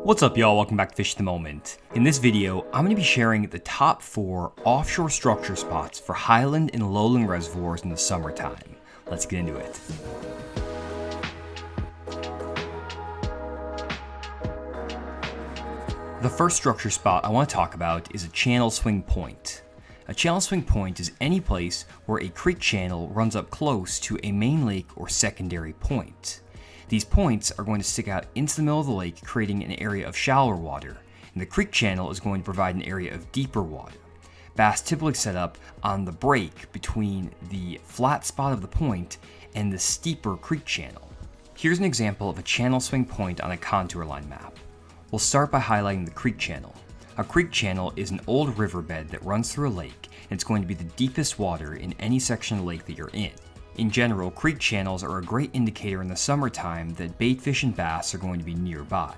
What's up, y'all? Welcome back to Fish at the Moment. In this video, I'm going to be sharing the top 4 offshore structure spots for highland and lowland reservoirs in the summertime. Let's get into it. The first structure spot I want to talk about is a channel swing point. A channel swing point is any place where a creek channel runs up close to a main lake or secondary point. These points are going to stick out into the middle of the lake, creating an area of shallower water, and the creek channel is going to provide an area of deeper water. Bass typically set up on the break between the flat spot of the point and the steeper creek channel. Here's an example of a channel swing point on a contour line map. We'll start by highlighting the creek channel. A creek channel is an old riverbed that runs through a lake, and it's going to be the deepest water in any section of the lake that you're in. In general, creek channels are a great indicator in the summertime that baitfish and bass are going to be nearby.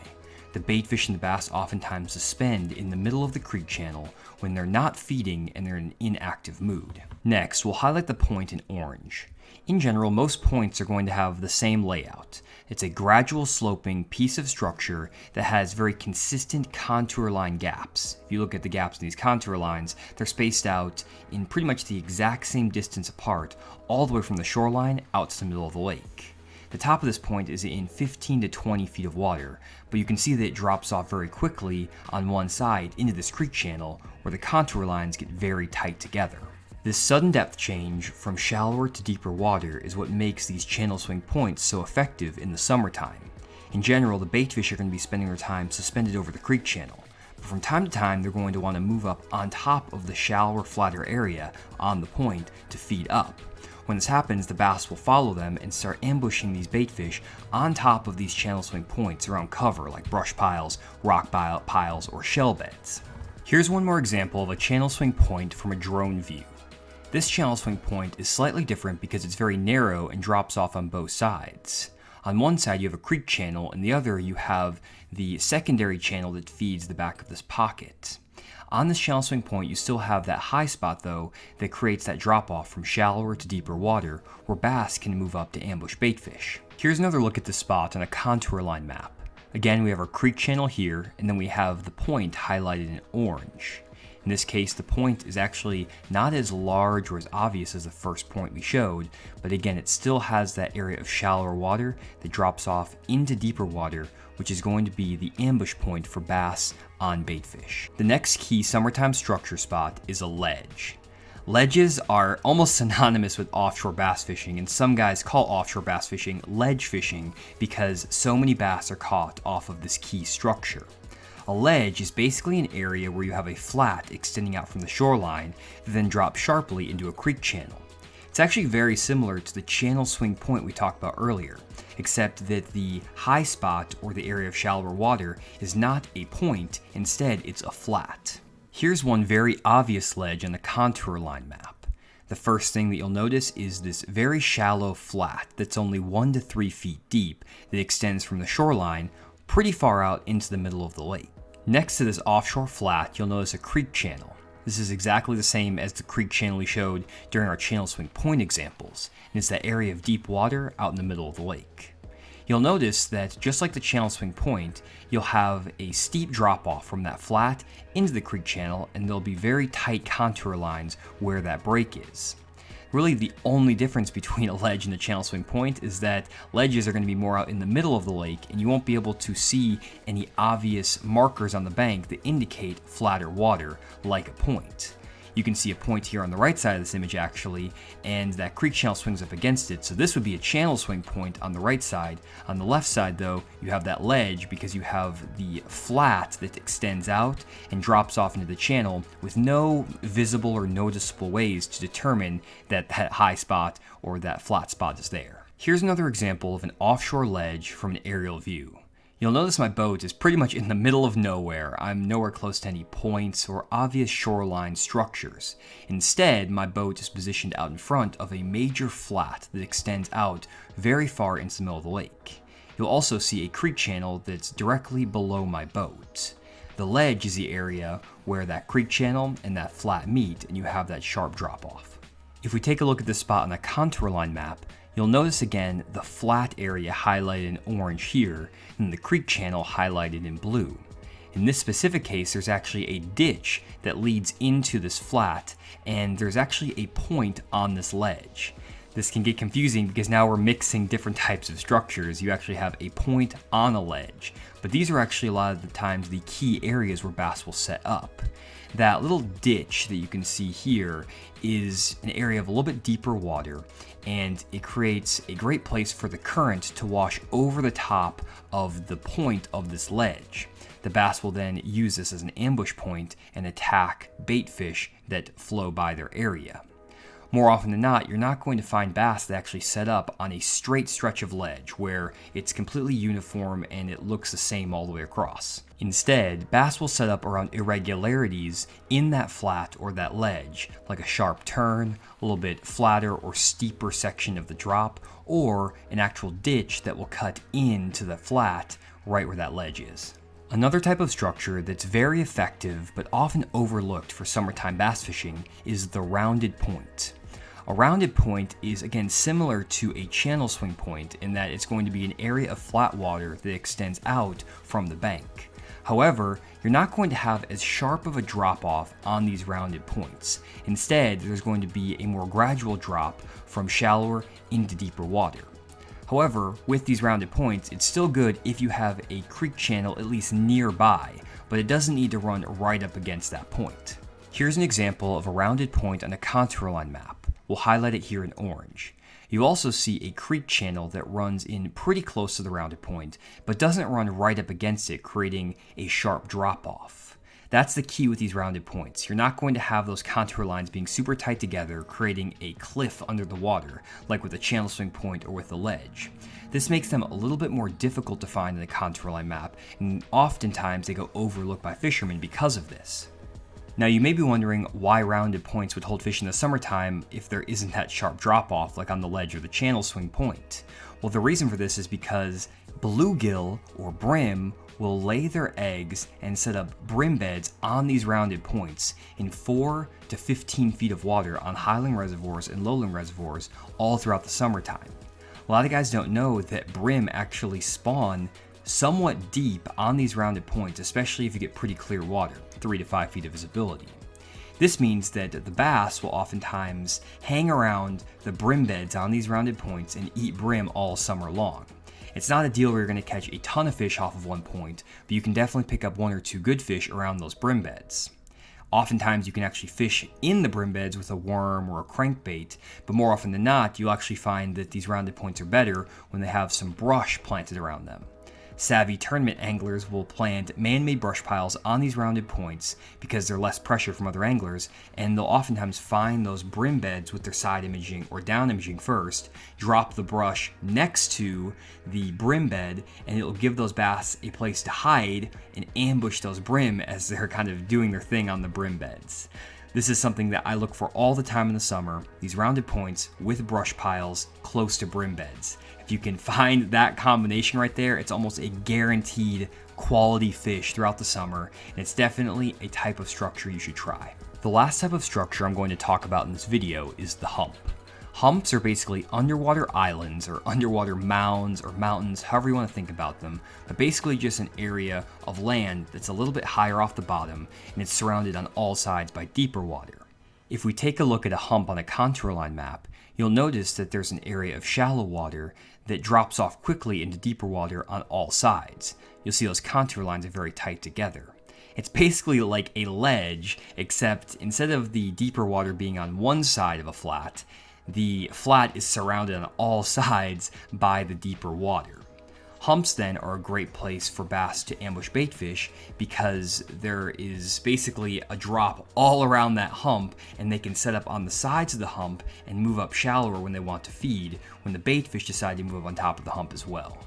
The baitfish and the bass oftentimes suspend in the middle of the creek channel when they're not feeding and they're in an inactive mood. Next, we'll highlight the point in orange. In general, most points are going to have the same layout. It's a gradual sloping piece of structure that has very consistent contour line gaps. If you look at the gaps in these contour lines, they're spaced out in pretty much the exact same distance apart, all the way from the shoreline out to the middle of the lake. The top of this point is in 15 to 20 feet of water, but you can see that it drops off very quickly on one side into this creek channel where the contour lines get very tight together. This sudden depth change from shallower to deeper water is what makes these channel swing points so effective in the summertime. In general, the baitfish are going to be spending their time suspended over the creek channel, but from time to time they're going to want to move up on top of the shallower, flatter area on the point to feed up. When this happens, the bass will follow them and start ambushing these baitfish on top of these channel swing points around cover like brush piles, rock piles, or shell beds. Here's one more example of a channel swing point from a drone view. This channel swing point is slightly different because it's very narrow and drops off on both sides. On one side you have a creek channel, and the other you have the secondary channel that feeds the back of this pocket. On this channel swing point you still have that high spot though that creates that drop off from shallower to deeper water where bass can move up to ambush baitfish. Here's another look at the spot on a contour line map. Again, we have our creek channel here, and then we have the point highlighted in orange. In this case, the point is actually not as large or as obvious as the first point we showed, but again, it still has that area of shallower water that drops off into deeper water, which is going to be the ambush point for bass on baitfish. The next key summertime structure spot is a ledge. Ledges are almost synonymous with offshore bass fishing, and some guys call offshore bass fishing ledge fishing because so many bass are caught off of this key structure. A ledge is basically an area where you have a flat extending out from the shoreline that then drops sharply into a creek channel. It's actually very similar to the channel swing point we talked about earlier, except that the high spot or the area of shallower water is not a point, instead it's a flat. Here's one very obvious ledge on the contour line map. The first thing that you'll notice is this very shallow flat that's only 1 to 3 feet deep that extends from the shoreline pretty far out into the middle of the lake. Next to this offshore flat, you'll notice a creek channel. This is exactly the same as the creek channel we showed during our channel swing point examples, and it's that area of deep water out in the middle of the lake. You'll notice that just like the channel swing point, you'll have a steep drop off from that flat into the creek channel, and there'll be very tight contour lines where that break is. Really, the only difference between a ledge and a channel swing point is that ledges are going to be more out in the middle of the lake, and you won't be able to see any obvious markers on the bank that indicate flatter water like a point. You can see a point here on the right side of this image actually, and that creek channel swings up against it, so this would be a channel swing point on the right side. On the left side though, you have that ledge because you have the flat that extends out and drops off into the channel with no visible or noticeable ways to determine that high spot or that flat spot is there. Here's another example of an offshore ledge from an aerial view. You'll notice my boat is pretty much in the middle of nowhere. I'm nowhere close to any points or obvious shoreline structures. Instead, my boat is positioned out in front of a major flat that extends out very far into the middle of the lake. You'll also see a creek channel that's directly below my boat. The ledge is the area where that creek channel and that flat meet, and you have that sharp drop off. If we take a look at this spot on the contour line map, You'll notice again the flat area highlighted in orange here, and the creek channel highlighted in blue. In this specific case, there's actually a ditch that leads into this flat, and there's actually a point on this ledge. This can get confusing because now we're mixing different types of structures. You actually have a point on a ledge, but these are actually a lot of the times the key areas where bass will set up. That little ditch that you can see here is an area of a little bit deeper water, and it creates a great place for the current to wash over the top of the point of this ledge. The bass will then use this as an ambush point and attack bait fish that flow by their area. More often than not, you're not going to find bass that actually set up on a straight stretch of ledge where it's completely uniform and it looks the same all the way across. Instead, bass will set up around irregularities in that flat or that ledge, like a sharp turn, a little bit flatter or steeper section of the drop, or an actual ditch that will cut into the flat right where that ledge is. Another type of structure that's very effective but often overlooked for summertime bass fishing is the rounded point. A rounded point is again similar to a channel swing point in that it's going to be an area of flat water that extends out from the bank. However, you're not going to have as sharp of a drop off on these rounded points. Instead, there's going to be a more gradual drop from shallower into deeper water. However, with these rounded points, it's still good if you have a creek channel at least nearby, but it doesn't need to run right up against that point. Here's an example of a rounded point on a contour line map. We'll highlight it here in orange. You also see a creek channel that runs in pretty close to the rounded point, but doesn't run right up against it, creating a sharp drop off. That's the key with these rounded points. You're not going to have those contour lines being super tight together, creating a cliff under the water, like with a channel swing point or with a ledge. This makes them a little bit more difficult to find in a contour line map, and oftentimes they go overlooked by fishermen because of this. Now you may be wondering why rounded points would hold fish in the summertime if there isn't that sharp drop off like on the ledge or the channel swing point. Well, the reason for this is because bluegill or brim will lay their eggs and set up brim beds on these rounded points in 4 to 15 feet of water on highland reservoirs and lowland reservoirs all throughout the summertime. A lot of guys don't know that brim actually spawn somewhat deep on these rounded points, especially if you get pretty clear water, 3 to 5 feet of visibility. This means that the bass will oftentimes hang around the brim beds on these rounded points and eat brim all summer long. It's not a deal where you're going to catch a ton of fish off of one point, but you can definitely pick up 1 or 2 good fish around those brim beds. Oftentimes you can actually fish in the brim beds with a worm or a crankbait, but more often than not, you'll actually find that these rounded points are better when they have some brush planted around them. Savvy tournament anglers will plant man-made brush piles on these rounded points because they're less pressure from other anglers, and they'll oftentimes find those brim beds with their side imaging or down imaging first, drop the brush next to the brim bed, and it'll give those bass a place to hide and ambush those brim as they're kind of doing their thing on the brim beds. This is something that I look for all the time in the summer, these rounded points with brush piles close to brim beds. If you can find that combination right there, it's almost a guaranteed quality fish throughout the summer, and it's definitely a type of structure you should try. The last type of structure I'm going to talk about in this video is the hump. Humps are basically underwater islands or underwater mounds or mountains, however you want to think about them, but basically just an area of land that's a little bit higher off the bottom, and it's surrounded on all sides by deeper water. If we take a look at a hump on a contour line map, you'll notice that there's an area of shallow water that drops off quickly into deeper water on all sides. You'll see those contour lines are very tight together. It's basically like a ledge, except instead of the deeper water being on one side of a flat, the flat is surrounded on all sides by the deeper water. Humps then are a great place for bass to ambush bait fish because there is basically a drop all around that hump, and they can set up on the sides of the hump and move up shallower when they want to feed, when the bait fish decide to move up on top of the hump as well.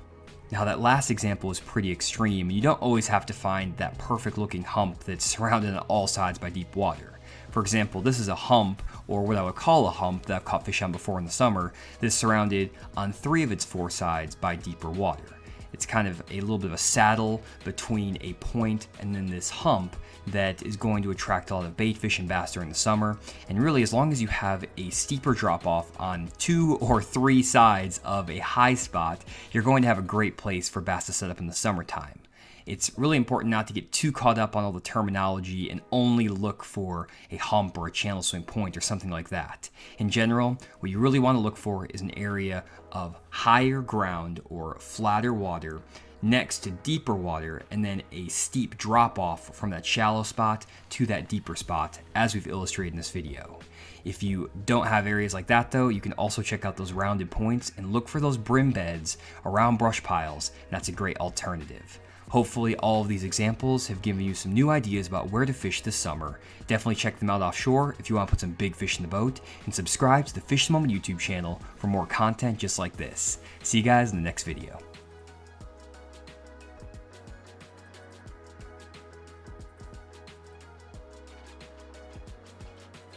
Now that last example is pretty extreme. You don't always have to find that perfect looking hump that's surrounded on all sides by deep water. For example, this is a hump, or what I would call a hump that I've caught fish on before in the summer, that is surrounded on 3 of its 4 sides by deeper water. It's kind of a little bit of a saddle between a point and then this hump that is going to attract a lot of bait fish and bass during the summer. And really, as long as you have a steeper drop off on 2 or 3 sides of a high spot, you're going to have a great place for bass to set up in the summertime. It's really important not to get too caught up on all the terminology and only look for a hump or a channel swing point or something like that. In general, what you really want to look for is an area of higher ground or flatter water next to deeper water, and then a steep drop off from that shallow spot to that deeper spot, as we've illustrated in this video. If you don't have areas like that though, you can also check out those rounded points and look for those brim beds around brush piles, and that's a great alternative. Hopefully all of these examples have given you some new ideas about where to fish this summer. Definitely check them out offshore if you want to put some big fish in the boat, and subscribe to the Fish the Moment YouTube channel for more content just like this. See you guys in the next video.